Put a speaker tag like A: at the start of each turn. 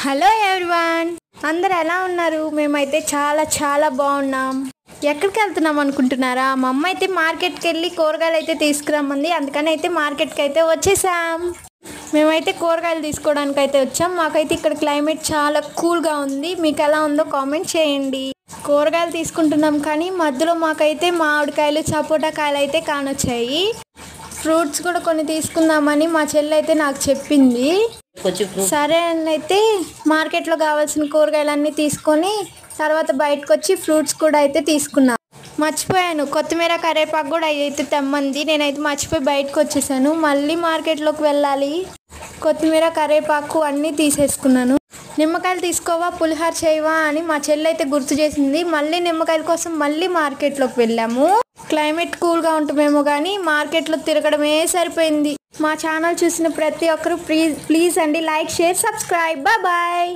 A: Hello everyone, అందరు ఎలా ఉన్నారు? మేమైతే చాలా చాలా బాగున్నాం. ఎక్కడికి వెళ్తున్నాం అనుకుంటున్నారా? మా అమ్మ అయితే మార్కెట్కి వెళ్ళి కూరగాయలు అయితే తీసుకురమ్మంది. అందుకని అయితే మార్కెట్కి అయితే వచ్చేసాం. మేమైతే కూరగాయలు తీసుకోవడానికి అయితే వచ్చాం. మాకైతే ఇక్కడ క్లైమేట్ చాలా కూల్గా ఉంది. మీకు ఎలా ఉందో కామెంట్ చేయండి. కూరగాయలు తీసుకుంటున్నాం కానీ మధ్యలో మాకైతే మామిడికాయలు, సపోటా కాయలు అయితే కానొచ్చాయి. ఫ్రూట్స్ కూడా కొన్ని తీసుకుందామని మా చెల్లి అయితే నాకు చెప్పింది. సరే అని అయితే మార్కెట్లో కావాల్సిన కూరగాయలన్నీ తీసుకొని తర్వాత బయటకు వచ్చి ఫ్రూట్స్ కూడా అయితే తీసుకున్నాను. మర్చిపోయాను, కొత్తిమీర, కరివేపాకు కూడా అయితే తెమ్మంది. నేనైతే మర్చిపోయి బయటకు వచ్చేసాను. మళ్ళీ మార్కెట్లోకి వెళ్ళాలి. కొత్తిమీర, కరివేపాకు అన్నీ తీసేసుకున్నాను. నిమ్మకాయలు తీసుకోవా, పులిహోర చేయవా అని మా చెల్లి అయితే గుర్తు చేసింది. మళ్ళీ నిమ్మకాయల కోసం మళ్ళీ మార్కెట్లోకి వెళ్ళాము. క్లైమేట్ కూల్గా ఉంటుందేమో కానీ మార్కెట్లో తిరగడమే సరిపోయింది. మా ఛానల్ చూసిన ప్రతి ఒక్కరూ ప్లీజ్ అండి లైక్, షేర్, సబ్స్క్రైబ్. బాయ్.